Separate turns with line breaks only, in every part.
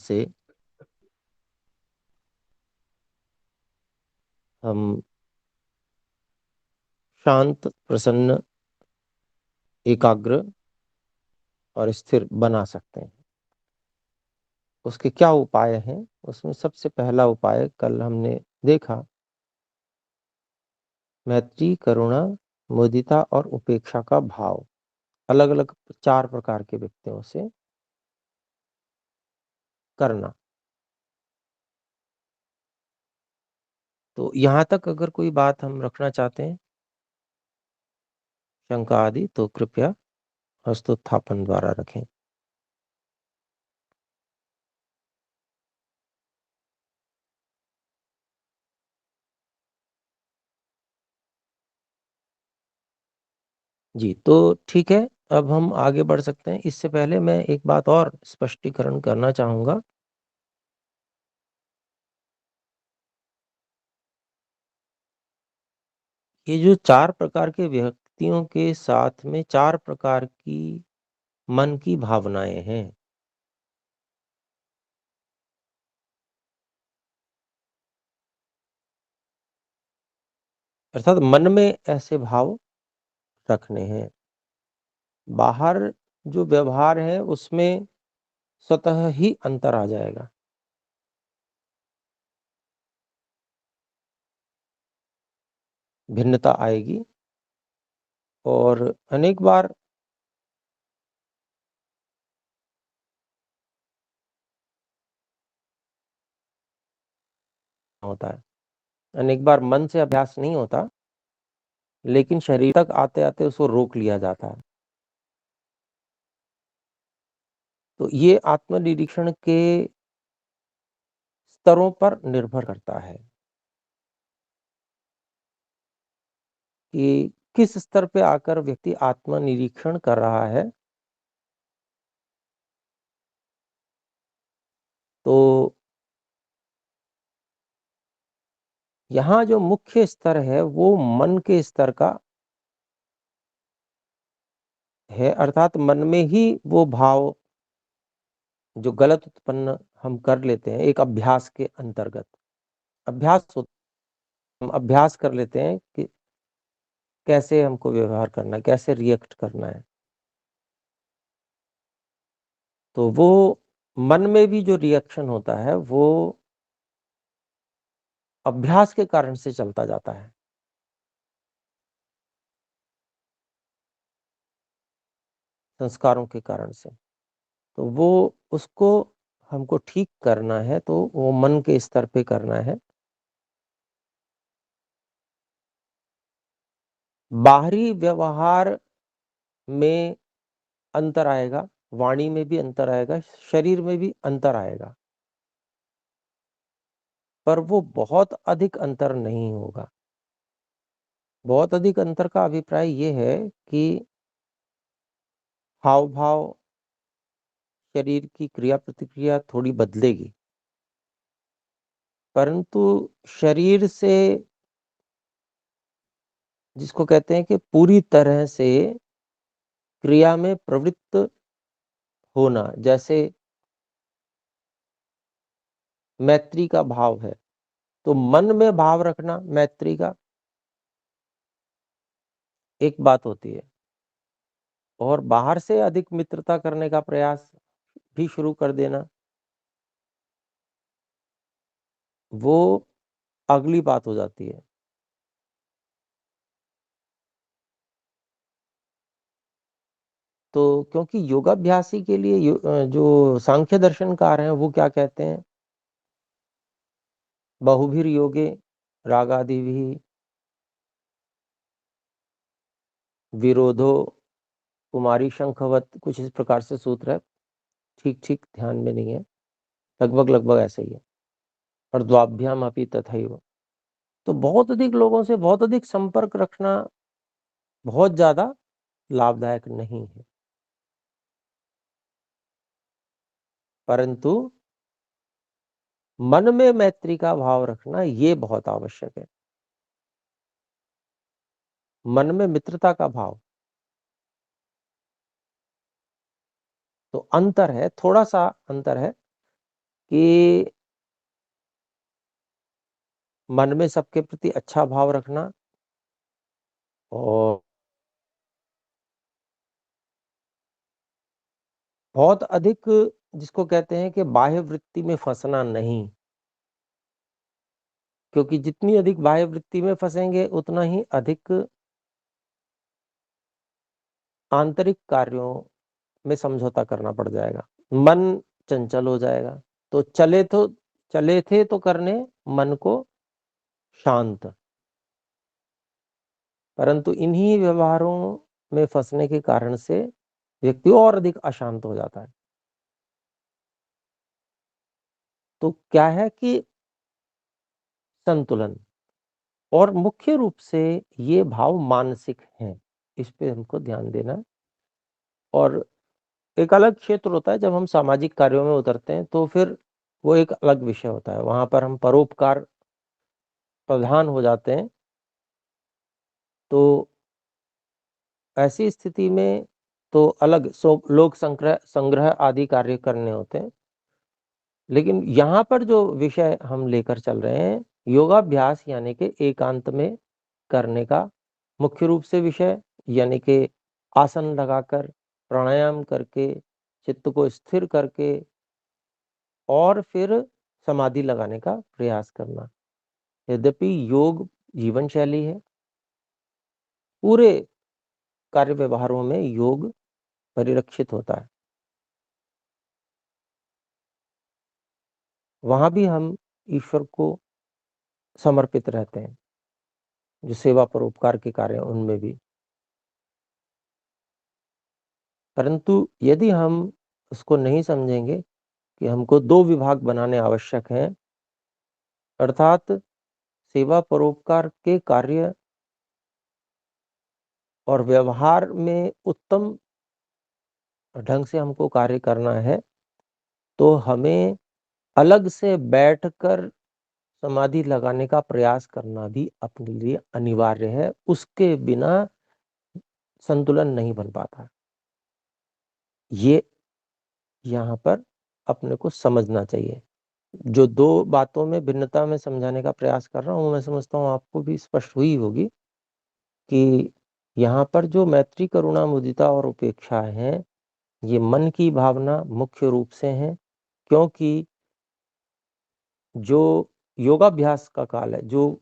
से हम शांत, प्रसन्न, एकाग्र और स्थिर बना सकते हैं। उसके क्या उपाय हैं? उसमें सबसे पहला उपाय कल हमने देखा, मैत्री, करुणा, मुदिता और उपेक्षा का भाव अलग अलग 4 प्रकार के व्यक्तियों से करना। तो यहां तक अगर कोई बात हम रखना चाहते हैं, शंका आदि, तो कृपया हस्तोत्थापन द्वारा रखें। जी, तो ठीक है, अब हम आगे बढ़ सकते हैं। इससे पहले मैं एक बात और स्पष्टीकरण करना चाहूंगा। ये जो 4 प्रकार के व्यक्तियों के साथ में 4 प्रकार की मन की भावनाएं हैं। अर्थात मन में ऐसे भाव रखने हैं। बाहर जो व्यवहार है उसमें स्वतः ही अंतर आ जाएगा। भिन्नता आएगी और अनेक बार होता है, अनेक बार मन से अभ्यास नहीं होता, लेकिन शरीर तक आते आते उसको रोक लिया जाता है। तो ये आत्मनिरीक्षण के स्तरों पर निर्भर करता है कि किस स्तर पे आकर व्यक्ति आत्मनिरीक्षण कर रहा है। तो यहाँ जो मुख्य स्तर है वो मन के स्तर का है, अर्थात मन में ही वो भाव जो गलत उत्पन्न हम कर लेते हैं एक अभ्यास के अंतर्गत। अभ्यास हम अभ्यास कर लेते हैं कि कैसे हमको व्यवहार करना है, कैसे रिएक्ट करना है। तो वो मन में भी जो रिएक्शन होता है वो अभ्यास के कारण से चलता जाता है, संस्कारों के कारण से। तो वो उसको हमको ठीक करना है तो वो मन के स्तर पे करना है। बाहरी व्यवहार में अंतर आएगा, वाणी में भी अंतर आएगा, शरीर में भी अंतर आएगा, पर वो बहुत अधिक अंतर नहीं होगा। बहुत अधिक अंतर का अभिप्राय ये है कि हाव भाव, शरीर की क्रिया प्रतिक्रिया थोड़ी बदलेगी, परंतु शरीर से, जिसको कहते हैं कि पूरी तरह से क्रिया में प्रवृत्त होना, जैसे मैत्री का भाव है तो मन में भाव रखना मैत्री का एक बात होती है, और बाहर से अधिक मित्रता करने का प्रयास भी शुरू कर देना वो अगली बात हो जाती है। तो क्योंकि योगाभ्यासी के लिए जो सांख्य दर्शनकार हैं वो क्या कहते हैं, बहुभिर योगे रागादि भी विरोधो कुमारी शंखवत, कुछ इस प्रकार से सूत्र है, ठीक ठीक ध्यान में नहीं है, लगभग लगभग ऐसे ही है। और द्वाभ्याम अपि तथैव। तो बहुत अधिक लोगों से बहुत अधिक संपर्क रखना बहुत ज्यादा लाभदायक नहीं है, परंतु मन में मैत्री का भाव रखना ये बहुत आवश्यक है। मन में मित्रता का भाव, तो अंतर है, थोड़ा सा अंतर है। कि मन में सबके प्रति अच्छा भाव रखना और बहुत अधिक जिसको कहते हैं कि बाह्य वृत्ति में फँसना नहीं। क्योंकि जितनी अधिक बाह्य वृत्ति में फँसेंगे उतना ही अधिक आंतरिक कार्यों में समझौता करना पड़ जाएगा। मन चंचल हो जाएगा। तो चले थे तो करने मन को शांत। परंतु इन्हीं व्यवहारों में फँसने के कारण से व्यक्ति और अधिक अशांत हो जाता है। तो क्या है कि संतुलन, और मुख्य रूप से ये भाव मानसिक हैं, इस पे हमको ध्यान देना है। और एक अलग क्षेत्र होता है जब हम सामाजिक कार्यों में उतरते हैं, तो फिर वो एक अलग विषय होता है। वहां पर हम परोपकार प्रधान हो जाते हैं। तो ऐसी स्थिति में तो अलग लोक संग्रह संग्रह आदि कार्य करने होते हैं। लेकिन यहाँ पर जो विषय हम लेकर चल रहे हैं, योगाभ्यास यानी कि एकांत में करने का मुख्य रूप से विषय, यानी कि आसन लगाकर, प्राणायाम करके, चित्त को स्थिर करके और फिर समाधि लगाने का प्रयास करना। यद्यपि योग जीवन शैली है, पूरे कार्य व्यवहारों में योग परिलक्षित होता है। वहां भी हम ईश्वर को समर्पित रहते हैं, जो सेवा परोपकार के कार्य हैं उनमें भी। परंतु यदि हम उसको नहीं समझेंगे कि हमको दो विभाग बनाने आवश्यक हैं, अर्थात सेवा परोपकार के कार्य और व्यवहार में उत्तम ढंग से हमको कार्य करना है, तो हमें अलग से बैठकर समाधि लगाने का प्रयास करना भी अपने लिए अनिवार्य है। उसके बिना संतुलन नहीं बन पाता। ये यहाँ पर अपने को समझना चाहिए। जो दो बातों में भिन्नता में समझाने का प्रयास कर रहा हूँ, मैं समझता हूँ आपको भी स्पष्ट हुई होगी कि यहाँ पर जो मैत्री, करुणा, मुदिता और उपेक्षा है, ये मन की भावना मुख्य रूप से है। क्योंकि जो योगाभ्यास का काल है, जो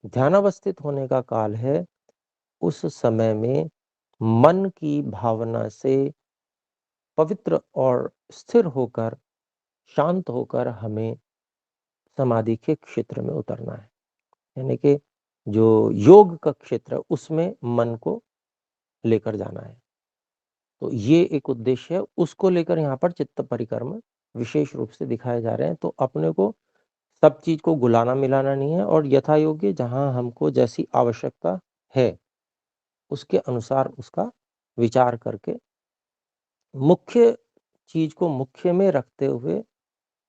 ध्यानावस्थित होने का काल है, उस समय में मन की भावना से पवित्र और स्थिर होकर, शांत होकर हमें समाधि के क्षेत्र में उतरना है। यानी कि जो योग का क्षेत्र है उसमें मन को लेकर जाना है। तो ये एक उद्देश्य है, उसको लेकर यहाँ पर चित्त परिक्रम विशेष रूप से दिखाए जा रहे हैं। तो अपने को सब चीज को गुलाना मिलाना नहीं है, और यथा योग्य जहाँ हमको जैसी आवश्यकता है उसके अनुसार उसका विचार करके मुख्य चीज को मुख्य में रखते हुए,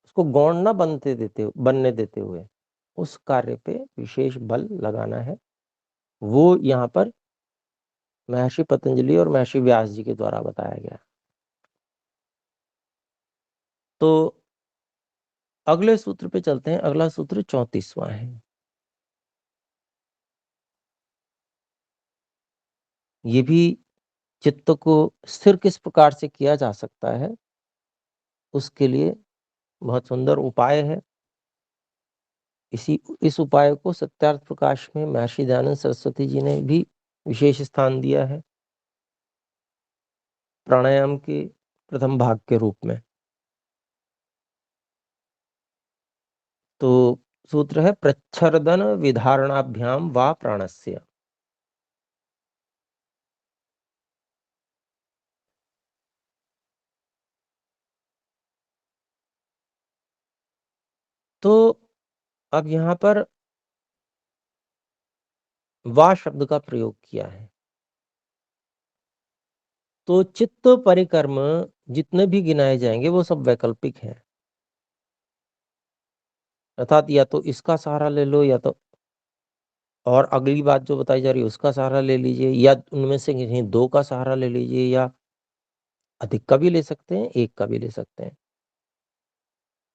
उसको गौण न बनने देते हुए उस कार्य पे विशेष बल लगाना है। वो यहाँ पर महर्षि पतंजलि और महर्षि व्यास जी के द्वारा बताया गया। तो अगले सूत्र पे चलते हैं। अगला सूत्र 34वां है। ये भी चित्त को स्थिर किस प्रकार से किया जा सकता है, उसके लिए बहुत सुंदर उपाय है। इस उपाय को सत्यार्थ प्रकाश में महर्षि दयानंद सरस्वती जी ने भी विशेष स्थान दिया है, प्राणायाम के प्रथम भाग के रूप में। तो सूत्र है प्रच्छर्दन विधारणाभ्याम वा प्राणस्य। तो अब यहाँ पर वा शब्द का प्रयोग किया है। तो चित्त परिकर्म जितने भी गिनाए जाएंगे वो सब वैकल्पिक हैं। अर्थात या तो इसका सहारा ले लो, या तो और अगली बात जो बताई जा रही है उसका सहारा ले लीजिए, या उनमें से किन्हीं दो का सहारा ले लीजिए, या अधिक का भी ले सकते हैं, एक का भी ले सकते हैं।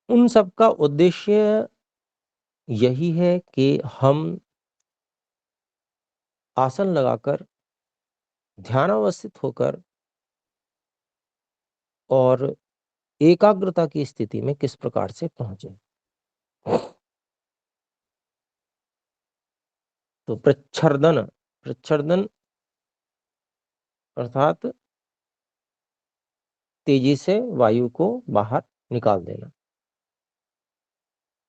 उन सब का उद्देश्य यही है कि हम आसन लगाकर ध्यानावस्थित होकर और एकाग्रता की स्थिति में किस प्रकार से पहुंचे। तो प्रच्छर्दन, प्रच्छर्दन अर्थात तेजी से वायु को बाहर निकाल देना।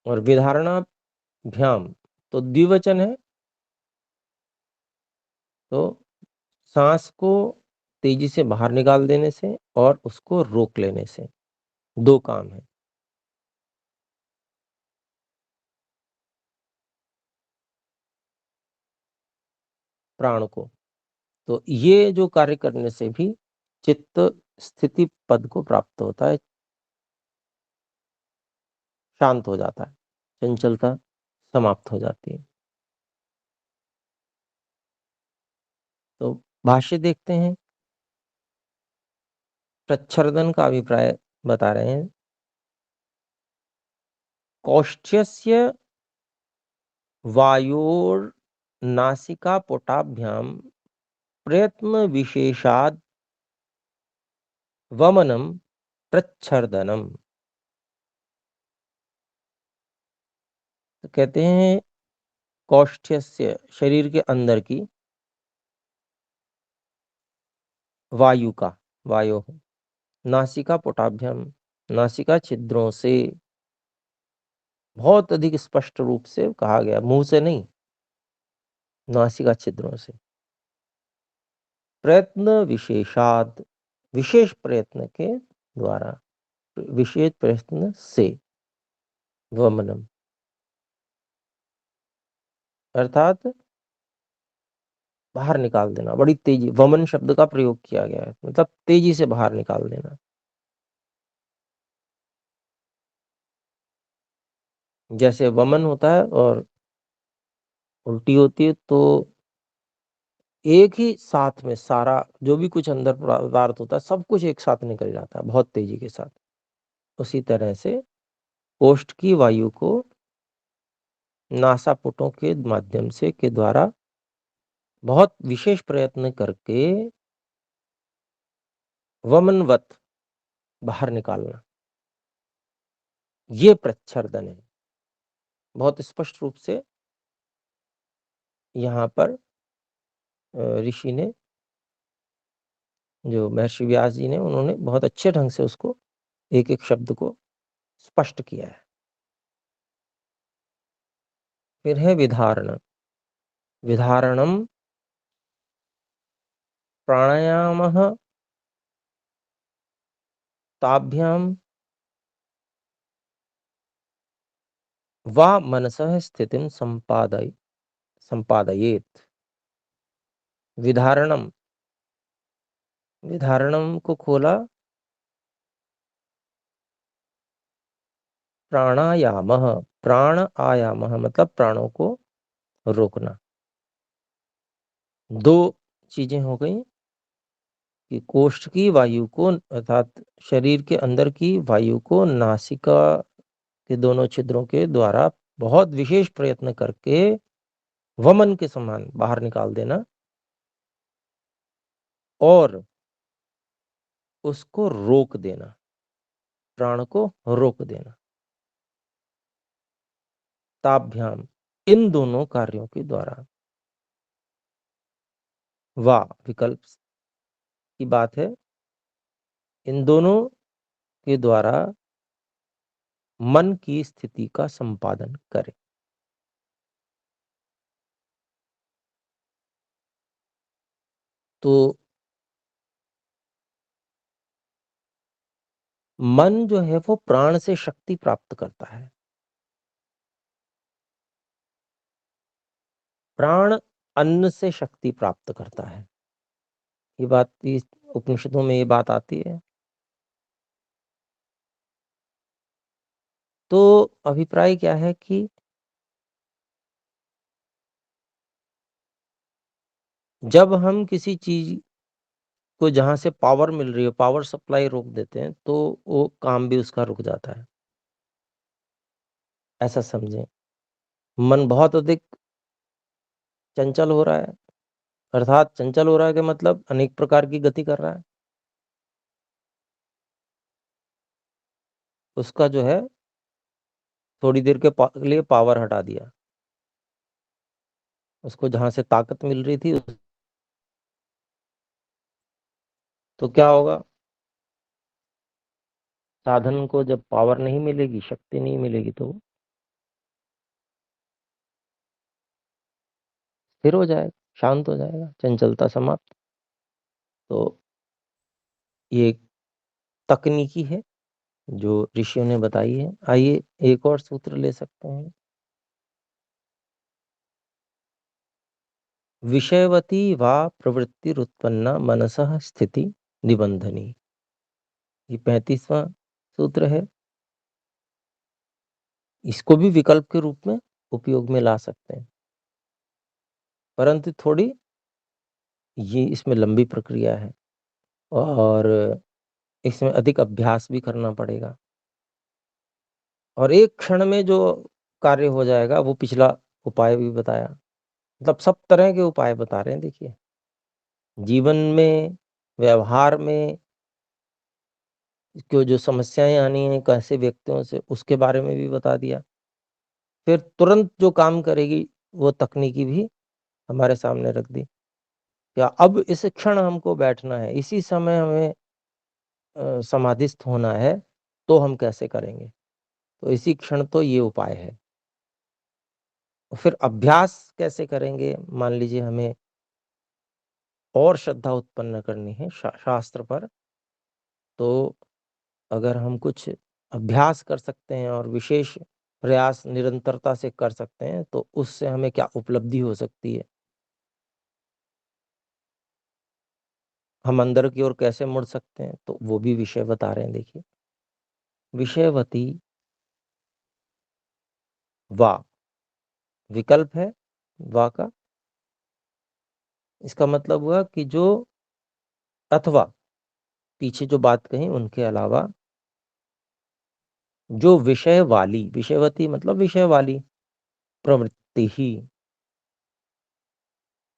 और विधारणाभ्याम तो द्विवचन है, तो सांस को तेजी से बाहर निकाल देने से और उसको रोक लेने से, दो काम है। प्राण को, तो ये जो कार्य करने से भी चित्त स्थिति पद को प्राप्त होता है, शांत हो जाता है, चंचलता समाप्त हो जाती है। तो भाष्य देखते हैं। प्रच्छर्दन का अभिप्राय बता रहे हैं। कौष्ठ्यस्य वायोर्नासिकापुटाभ्याम प्रयत्न विशेषाद वमनम प्रच्छर्दनम। तो कहते हैं कौष्ठ्यस्य शरीर के अंदर की, वायु का, वायो नासिका पुटाभ्याम नासिका छिद्रों से, बहुत अधिक स्पष्ट रूप से कहा गया, मुंह से नहीं, नासिका छिद्रों से। प्रयत्न विशेषाद, विशेष प्रयत्न के द्वारा, विशेष प्रयत्न से, वमनम अर्थात बाहर निकाल देना, बड़ी तेजी, वमन शब्द का प्रयोग किया गया है, मतलब तेजी से बाहर निकाल देना। जैसे वमन होता है और उल्टी होती है, तो एक ही साथ में सारा जो भी कुछ अंदर पदार्थ होता है सब कुछ एक साथ निकल जाता है बहुत तेजी के साथ। उसी तरह से कोष्ठ की वायु को नासापुटों के माध्यम से के द्वारा बहुत विशेष प्रयत्न करके वमनवत बाहर निकालना, ये प्रच्छर्दन है। बहुत स्पष्ट रूप से यहाँ पर ऋषि ने, जो महर्षि व्यास जी ने, उन्होंने बहुत अच्छे ढंग से उसको एक एक शब्द को स्पष्ट किया है। फिर है विधारण। विधारणम प्राणायामः ताभ्याम वा मनसः स्थितिं संपादयेत्। विधारणम, विधारणम को खोला, प्राणायामः, प्राण आयामः मतलब प्राणों को रोकना। दो चीजें हो गई कि कोष्ठ की वायु को अर्थात शरीर के अंदर की वायु को नासिका के दोनों छिद्रों के द्वारा बहुत विशेष प्रयत्न करके वमन के समान बाहर निकाल देना, और उसको रोक देना, प्राण को रोक देना। ताभ्याम, इन दोनों कार्यों के द्वारा, वा विकल्प की बात है, इन दोनों के द्वारा मन की स्थिति का संपादन करें। तो मन जो है वो प्राण से शक्ति प्राप्त करता है। प्राण अन्न से शक्ति प्राप्त करता है। ये बात इस उपनिषदों में ये बात आती है। तो अभिप्राय क्या है कि जब हम किसी चीज को जहां से पावर मिल रही है, पावर सप्लाई रोक देते हैं, तो वो काम भी उसका रुक जाता है। ऐसा समझें। मन बहुत अधिक चंचल हो रहा है, अर्थात चंचल हो रहा है कि मतलब अनेक प्रकार की गति कर रहा है, उसका जो है थोड़ी देर के लिए पावर हटा दिया, उसको जहां से ताकत मिल रही थी तो क्या होगा, साधन को जब पावर नहीं मिलेगी, शक्ति नहीं मिलेगी, तो वो स्थिर हो जाएगा, शांत हो जाएगा, चंचलता समाप्त। तो ये एक तकनीकी है जो ऋषियों ने बताई है। आइए एक और सूत्र ले सकते हैं। विषयवती वा प्रवृत्तिरुत्पन्ना मनसः स्थिति निबंधनी, ये 35वां सूत्र है। इसको भी विकल्प के रूप में उपयोग में ला सकते हैं, परंतु थोड़ी ये इसमें लंबी प्रक्रिया है और इसमें अधिक अभ्यास भी करना पड़ेगा, और एक क्षण में जो कार्य हो जाएगा वो पिछला उपाय भी बताया। मतलब सब तरह के उपाय बता रहे हैं। देखिए, जीवन में, व्यवहार में जो समस्याएं आनी है कैसे व्यक्तियों से, उसके बारे में भी बता दिया। फिर तुरंत जो काम करेगी वो तकनीकी भी हमारे सामने रख दी। क्या अब इस क्षण हमको बैठना है, इसी समय हमें समाधिस्थ होना है, तो हम कैसे करेंगे? तो इसी क्षण तो ये उपाय है। फिर अभ्यास कैसे करेंगे? मान लीजिए हमें और श्रद्धा उत्पन्न करनी है शास्त्र पर, तो अगर हम कुछ अभ्यास कर सकते हैं और विशेष प्रयास निरंतरता से कर सकते हैं, तो उससे हमें क्या उपलब्धि हो सकती है, हम अंदर की ओर कैसे मुड़ सकते हैं, तो वो भी विषय बता रहे हैं। देखिए, विषयवती वा विकल्प है वा का, इसका मतलब हुआ कि जो, अथवा पीछे जो बात कही उनके अलावा, जो विषय वाली, विषयवती मतलब विषय वाली, प्रवृत्ति ही,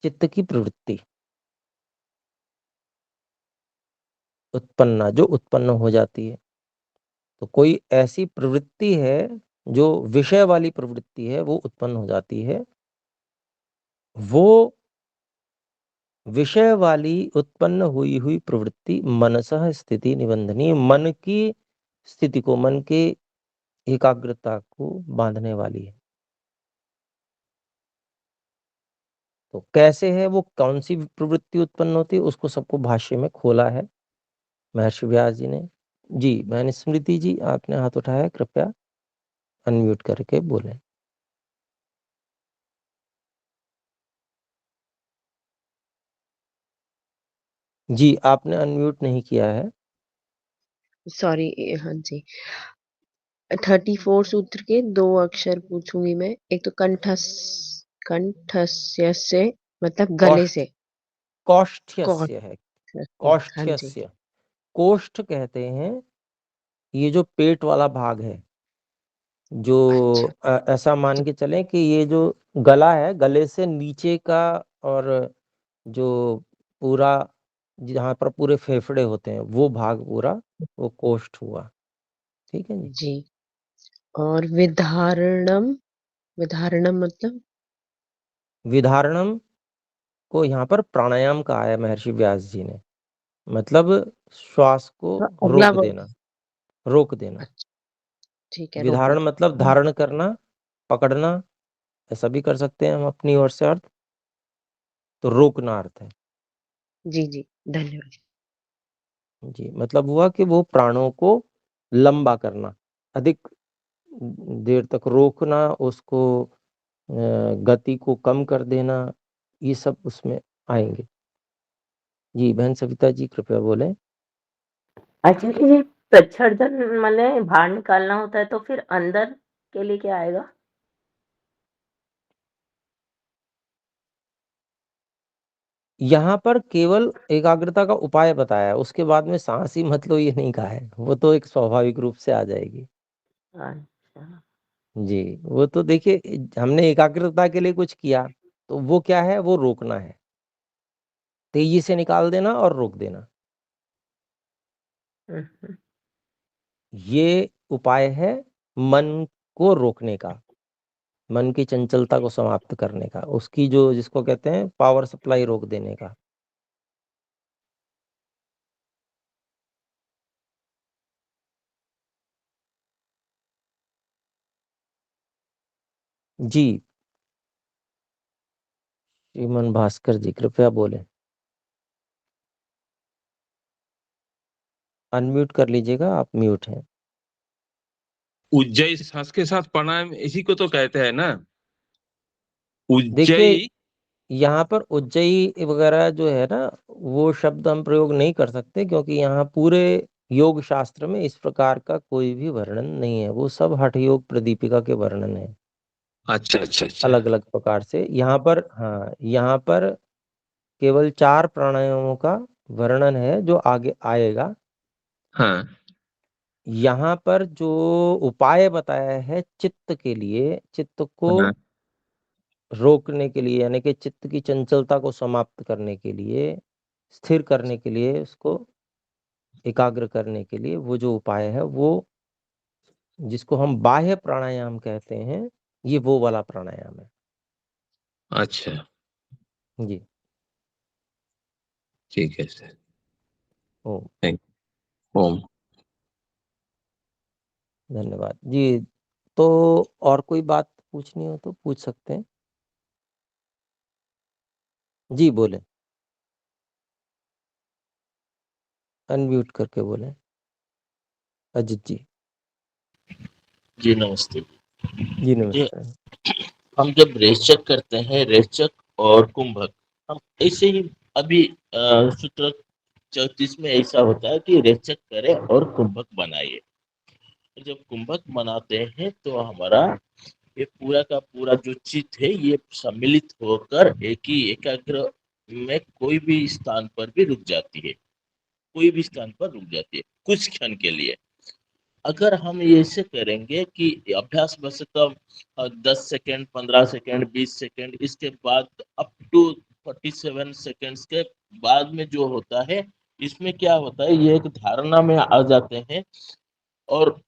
चित्त की प्रवृत्ति, उत्पन्ना जो उत्पन्न हो जाती है। तो कोई ऐसी प्रवृत्ति है जो विषय वाली प्रवृत्ति है, वो उत्पन्न हो जाती है, वो विषय वाली उत्पन्न हुई हुई प्रवृत्ति मनसः स्थिति निबंधनी, मन की स्थिति को, मन के एकाग्रता को बांधने वाली है। तो कैसे है वो, कौन सी प्रवृत्ति उत्पन्न होती है, उसको सबको भाष्य में खोला है महर्षि व्यास जी ने। जी बहन स्मृति जी, आपने हाथ उठाया, कृपया अनम्यूट करके बोलें। जी आपने अनम्यूट नहीं किया है।
सॉरी। हाँ जी, 34 सूत्र के 2 अक्षर पूछूंगी मैं। एक तो कंठस्य से, मतलब गले
कौष्ठ,
से।
कौष्ठ्यस्य है,
कंठस्य, हाँ जी।
कौष्ठ्यस्य, कोष्ठ कहते हैं ये जो पेट वाला भाग है, जो
अच्छा
ऐसा मान के चलें कि ये जो गला है, गले से नीचे का, और जो पूरा, जहाँ पर पूरे फेफड़े होते हैं, वो भाग पूरा, वो कोष्ठ हुआ। ठीक है जी।
जी। और विधारणम, विधारणम मतलब?
विधारणम को यहाँ पर प्राणायाम कहा है महर्षि व्यास जी ने, मतलब श्वास को
हाँ, अगला
रोक देना, रोक देना।
अच्छा, ठीक है, रोकना।
विधारण मतलब धारण करना, पकड़ना, ऐसा भी कर सकते हैं हम अपनी ओर से अर्थ। तो रोकना अर्थ है।
जी जी, धन्यवाद।
जी मतलब हुआ कि वो प्राणों को लंबा करना, अधिक देर तक रोकना, उसको गति को कम कर देना, ये सब उसमें आएंगे। जी बहन सविता जी कृपया बोलें।
अच्छा ये प्रच्छन्न मतलब बाहर निकालना होता है, तो फिर अंदर के लिए क्या आएगा?
यहाँ पर केवल एकाग्रता का उपाय बताया है, उसके बाद में सांस ही मत लो ये नहीं कहा है, वो तो एक स्वाभाविक रूप से आ जाएगी।
अच्छा
जी, वो तो देखिए हमने एकाग्रता के लिए कुछ किया, तो वो क्या है, वो रोकना है। तेज़ी से निकाल देना और रोक देना।
हुँ, हुँ।
ये उपाय है मन को रोकने का, मन की चंचलता को समाप्त करने का, उसकी जो जिसको कहते हैं पावर सप्लाई रोक देने का। जी, श्रीमान भास्कर जी कृपया बोलें। अनम्यूट कर लीजिएगा, आप म्यूट हैं।
उज्जयी सांस के साथ प्राणायाम इसी को तो कहते हैं ना,
देखिए,
उज्जयी।
यहाँ पर उज्जयी वगैरह जो है ना, वो शब्द हम प्रयोग नहीं कर सकते, क्योंकि यहाँ पूरे योग शास्त्र में इस प्रकार का कोई भी वर्णन नहीं है। वो सब हठ योग प्रदीपिका के वर्णन है,
अच्छा अच्छा अच्छा।
अलग अलग प्रकार से। यहाँ पर हाँ, यहाँ पर केवल 4 प्राणायामों का वर्णन है जो आगे आएगा।
हाँ
यहाँ पर जो उपाय बताया है चित्त के लिए, चित्त को
हाँ।
रोकने के लिए, यानी कि चित्त की चंचलता को समाप्त करने के लिए, स्थिर करने के लिए, उसको एकाग्र करने के लिए, वो जो उपाय है वो जिसको हम बाह्य प्राणायाम कहते हैं, ये वो वाला प्राणायाम है।
अच्छा
जी,
ठीक है सर।
ओम,
थैंक ओम।
धन्यवाद जी। तो और कोई बात पूछनी हो तो पूछ सकते हैं। जी बोलें, अनम्यूट करके बोलें। अजित जी।
जी नमस्ते।
जी
ये
नमस्कार।
हम जब रेचक करते हैं, रेचक और कुंभक, हम ऐसे ही अभी सूत्र 34 में ऐसा होता है कि रेचक करें और कुंभक बनाइए। जब कुंभक बनाते हैं तो हमारा ये पूरा का पूरा जो चित्त है ये सम्मिलित होकर एक ही एकाग्र में कोई भी स्थान पर भी रुक जाती है, कोई भी स्थान पर रुक जाती है कुछ क्षण के लिए। अगर हम ये ऐसे करेंगे कि अभ्यास बस तो 10 सेकेंड, 15 सेकेंड, 20 सेकेंड, इसके बाद अप टू 47 सेकेंड्स के बाद में जो होता है, इसमें क्या होता है, ये एक धारणा में आ जाते हैं और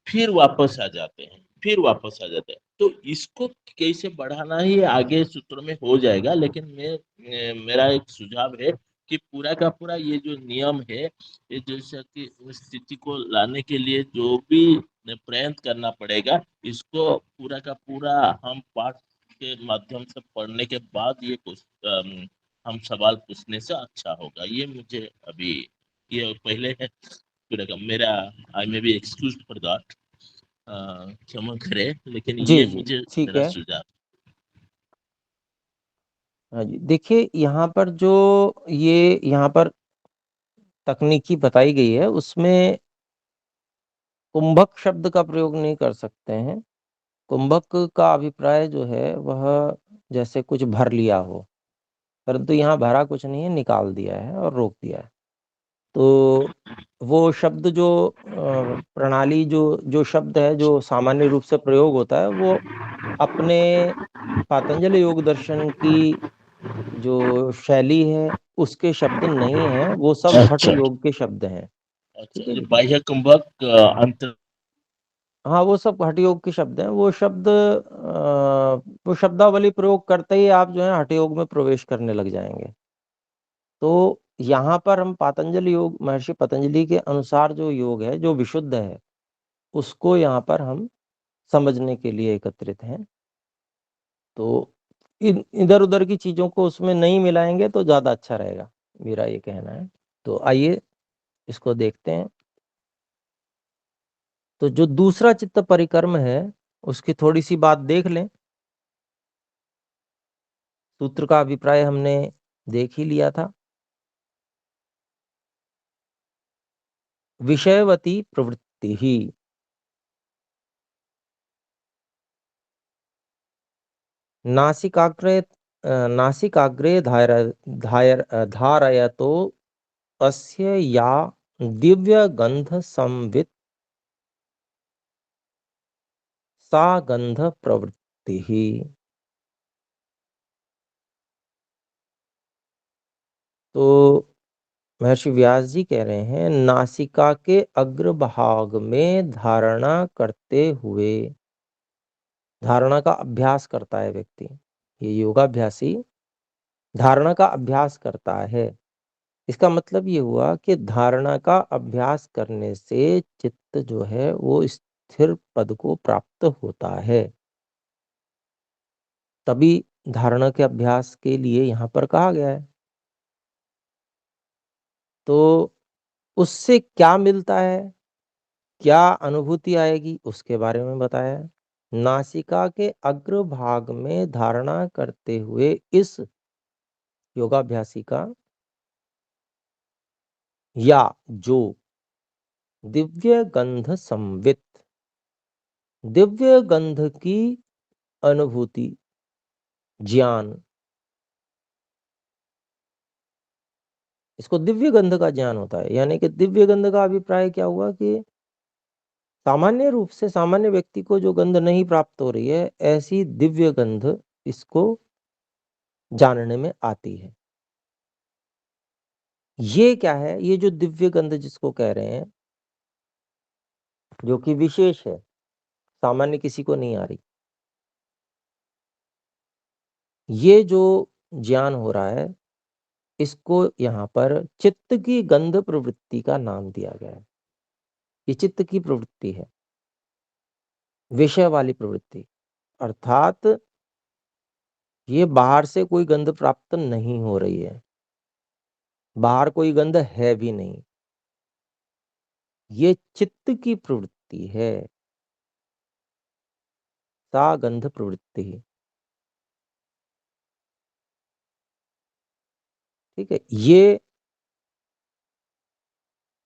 फिर वापस आ जाते हैं, फिर वापस आ जाते हैं। तो इसको कैसे बढ़ाना है ये आगे सूत्र में हो जाएगा, लेकिन मेरा एक सुझाव है कि पूरा का पूरा ये जो नियम है, ये जैसा कि स्थिति को लाने के लिए जो भी प्रयत्न करना पड़ेगा, इसको पूरा का पूरा हम पाठ के माध्यम से पढ़ने के बाद ये हम सवाल पूछने से अच्छा होगा। ये मुझे अभी ये पहले है पूरा का मेरा, I may be excuse for that, क्षमा करे, लेकिन
जी
ये
जी,
मुझे
ठीक
मेरा
है।
सुझाव।
हाँ जी, देखिए यहाँ पर जो ये यहाँ पर तकनीकी बताई गई है, उसमें कुंभक शब्द का प्रयोग नहीं कर सकते हैं। कुंभक का अभिप्राय जो है वह जैसे कुछ भर लिया हो, परंतु यहाँ भरा कुछ नहीं है, निकाल दिया है और रोक दिया है। तो वो शब्द जो प्रणाली जो जो शब्द है जो सामान्य रूप से प्रयोग होता है, वो अपने पातंजलि योग दर्शन की जो शैली है उसके शब्द नहीं है, वो सब हठ
अच्छा
योग के शब्द हैं।
अच्छा,
ठीक है
जो
जी।
बाह्य कुंभक अंतर।
हाँ, वो सब हठ योग के शब्द हैं। वो शब्दावली प्रयोग करते ही आप जो है हठ योग में प्रवेश करने लग जाएंगे। तो यहाँ पर हम पातंजलि योग, महर्षि पतंजलि के अनुसार जो योग है, जो विशुद्ध है, उसको यहाँ पर हम समझने के लिए एकत्रित हैं। तो इधर उधर की चीजों को उसमें नहीं मिलाएंगे तो ज्यादा अच्छा रहेगा, मेरा ये कहना है। तो आइए इसको देखते हैं। तो जो दूसरा चित्त परिक्रम है, उसकी थोड़ी सी बात देख लें। सूत्र का अभिप्राय हमने देख ही लिया था। विषयवती प्रवृत्ति ही नासिकाग्रे नासिकाग्रे धारयतो अस्य या दिव्य गंध संवित सा गंध प्रवृत्ति ही। तो महर्षि व्यास जी कह रहे हैं नासिका के अग्रभाग में धारणा करते हुए, धारणा का अभ्यास करता है व्यक्ति, ये योगाभ्यासी धारणा का अभ्यास करता है। इसका मतलब ये हुआ कि धारणा का अभ्यास करने से चित्त जो है वो स्थिर पद को प्राप्त होता है। तभी धारणा के अभ्यास के लिए यहाँ पर कहा गया है। तो उससे क्या मिलता है, क्या अनुभूति आएगी, उसके बारे में बताया है। नासिका के अग्रभाग में धारणा करते हुए इस योगाभ्यासी का या जो दिव्य गंध संवित, दिव्य गंध की अनुभूति, ज्ञान, इसको दिव्य गंध का ज्ञान होता है। यानी कि दिव्य गंध का अभिप्राय क्या हुआ कि सामान्य रूप से सामान्य व्यक्ति को जो गंध नहीं प्राप्त हो रही है, ऐसी दिव्य गंध इसको जानने में आती है। ये क्या है, ये जो दिव्य गंध जिसको कह रहे हैं, जो कि विशेष है, सामान्य किसी को नहीं आ रही, ये जो ज्ञान हो रहा है, इसको यहाँ पर चित्त की गंध प्रवृत्ति का नाम दिया गया है। ये चित्त की प्रवृत्ति है, विषय वाली प्रवृत्ति, अर्थात ये बाहर से कोई गंध प्राप्त नहीं हो रही है, बाहर कोई गंध है भी नहीं, ये चित्त की प्रवृत्ति है, सा गंध प्रवृत्ति। ठीक है, ये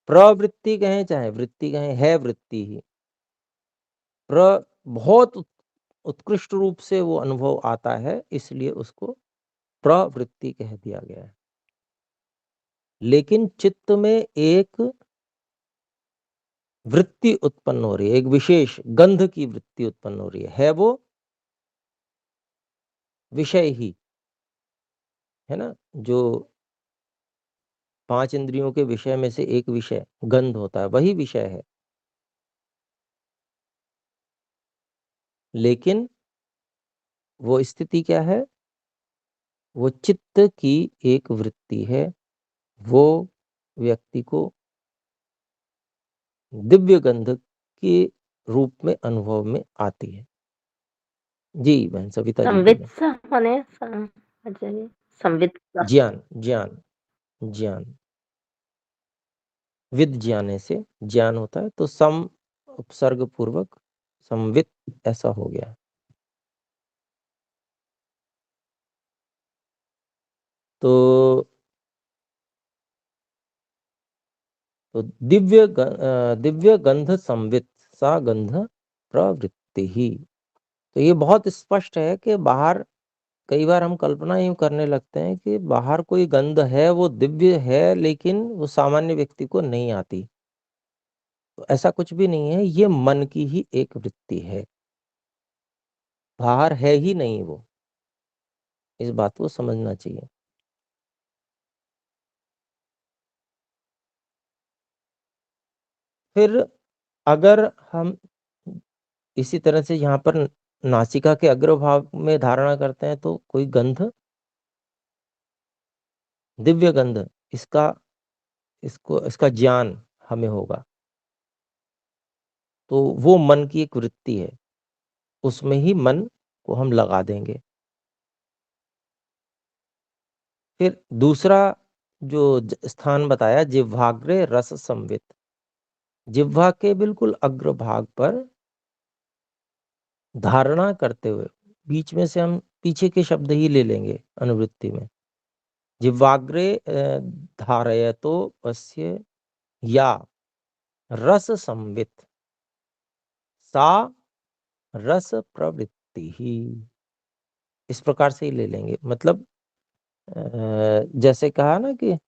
प्रवृत्ति कहें चाहे वृत्ति कहें, है वृत्ति ही। बहुत उत्कृष्ट रूप से वो अनुभव आता है, इसलिए उसको प्रवृत्ति कह दिया गया है। लेकिन चित्त में एक वृत्ति उत्पन्न हो रही है, एक विशेष गंध की वृत्ति उत्पन्न हो रही है वो विषय ही है ना। जो 5 इंद्रियों के विषय में से एक विषय गंध होता है, वही विषय है। लेकिन वो स्थिति क्या है, वो चित्त की एक वृत्ति है, वो व्यक्ति को दिव्य गंध के रूप में अनुभव में आती है। जी बहन सविता जी
संवित
बोले।
सा माने अच्छा जी, संवित सा।
ज्ञान ज्ञान ज्ञान, विद ज्ञाने से ज्ञान होता है, तो सम उपसर्ग पूर्वक संवित ऐसा हो गया। तो दिव्य गंध संवित सा गंध प्रवृत्ति ही। तो ये बहुत स्पष्ट है कि बाहर कई बार हम कल्पना यूं करने लगते हैं कि बाहर कोई गंध है, वो दिव्य है, लेकिन वो सामान्य व्यक्ति को नहीं आती। तो ऐसा कुछ भी नहीं है, ये मन की ही एक वृत्ति है, बाहर है ही नहीं वो। इस बात को समझना चाहिए। फिर अगर हम इसी तरह से यहाँ पर नासिका के अग्रभाग में धारणा करते हैं, तो कोई गंध, दिव्य गंध, इसका ज्ञान हमें होगा, तो वो मन की एक वृत्ति है, उसमें ही मन को हम लगा देंगे। फिर दूसरा जो स्थान बताया, जिह्वाग्रे रस संवित, जिह्वा के बिल्कुल अग्रभाग पर धारणा करते हुए, बीच में से हम पीछे के शब्द ही ले लेंगे अनुवृत्ति में। जिह्वाग्रे धारयतो पश्य या रस संवित सा रस प्रवृत्ति ही, इस प्रकार से ही ले लेंगे। मतलब जैसे कहा ना कि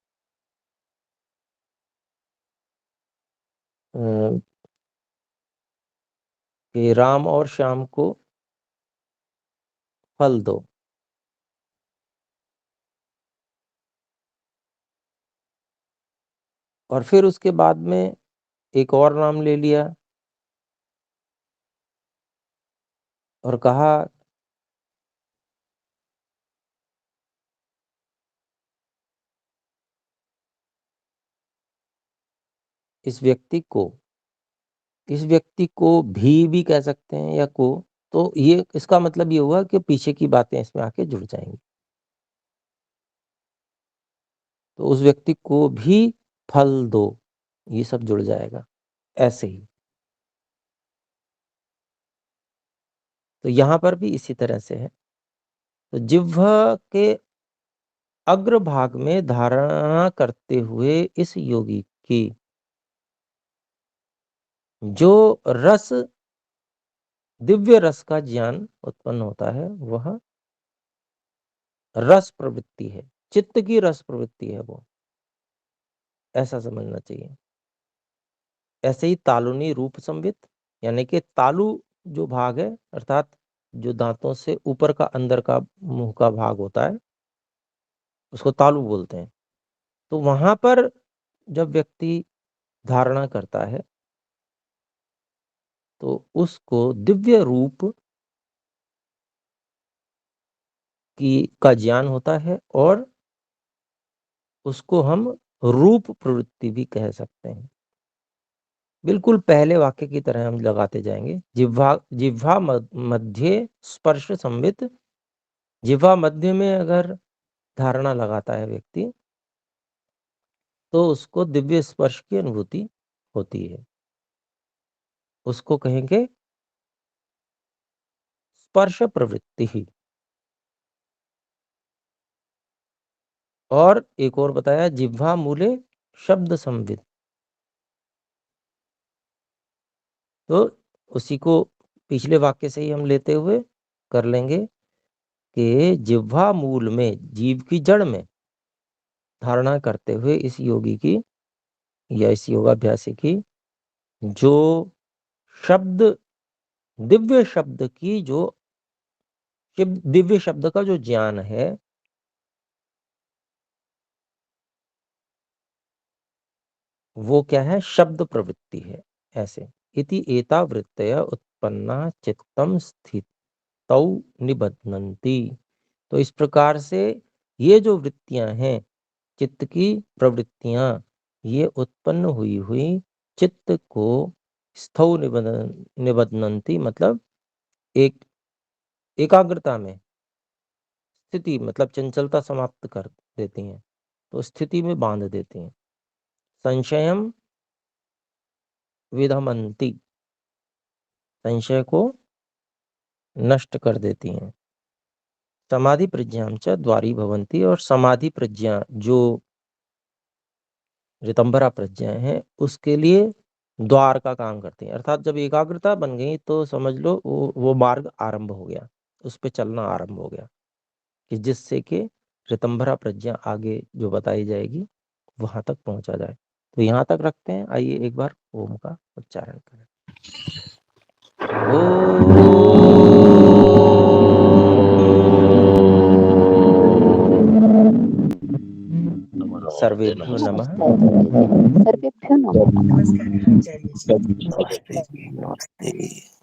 कि राम और श्याम को फल दो। और फिर उसके बाद में एक और नाम ले लिया और कहा इस व्यक्ति को भी कह सकते हैं या को, तो ये इसका मतलब ये हुआ कि पीछे की बातें इसमें आके जुड़ जाएंगी। तो उस व्यक्ति को भी फल दो, ये सब जुड़ जाएगा ऐसे ही। तो यहाँ पर भी इसी तरह से है। तो जिह्वा के अग्रभाग में धारणा करते हुए इस योगी की जो रस, दिव्य रस का ज्ञान उत्पन्न होता है, वह रस प्रवृत्ति है, चित्त की रस प्रवृत्ति है वो, ऐसा समझना चाहिए। ऐसे ही तालुनी रूप संवित, यानी कि तालु जो भाग है, अर्थात जो दांतों से ऊपर का अंदर का मुंह का भाग होता है, उसको तालु बोलते हैं। तो वहां पर जब व्यक्ति धारणा करता है तो उसको दिव्य रूप का ज्ञान होता है, और उसको हम रूप प्रवृत्ति भी कह सकते हैं। बिल्कुल पहले वाक्य की तरह हम लगाते जाएंगे। जिह्वा मध्य स्पर्श संवित, जिह्वा मध्य में अगर धारणा लगाता है व्यक्ति तो उसको दिव्य स्पर्श की अनुभूति होती है, उसको कहेंगे स्पर्श प्रवृत्ति ही। और एक और बताया, जिह्वा मूले शब्द संवित, तो उसी को पिछले वाक्य से ही हम लेते हुए कर लेंगे कि जिह्वा मूल में, जीव की जड़ में धारणा करते हुए इस योगी की या इस योगाभ्यासी की जो शब्द, दिव्य शब्द की जो दिव्य शब्द का जो ज्ञान है, वो क्या है, शब्द प्रवृत्ति है। ऐसे इति एता वृत्तय उत्पन्ना चित्तम स्थितौ निबध्नन्ति। तो इस प्रकार से ये जो वृत्तियां हैं, चित्त की प्रवृत्तियां, ये उत्पन्न हुई चित्त को स्थौ निबध्नन्ति, मतलब एक एकाग्रता में, स्थिति मतलब चंचलता समाप्त कर देती हैं, तो स्थिति में बांध देती हैं। संशयम विधमन्ति, संशय को नष्ट कर देती हैं। समाधि प्रज्ञाम च द्वारी भवन्ति, और समाधि प्रज्ञा जो ऋतंभरा प्रज्ञा है उसके लिए द्वार का काम करती हैं। अर्थात जब एकाग्रता बन गई तो समझ लो वो मार्ग आरंभ हो गया, उस पे चलना आरंभ हो गया, कि जिससे कि ऋतंभरा प्रज्ञा आगे जो बताई जाएगी वहां तक पहुंचा जाए। तो यहाँ तक रखते हैं। आइए एक बार ओम का उच्चारण करें। सर्वेभ्यो नमः।
सर्वेभ्यो नमः।
नमस्कार। जय श्री कृष्ण।
नमस्ते।
नमस्ते।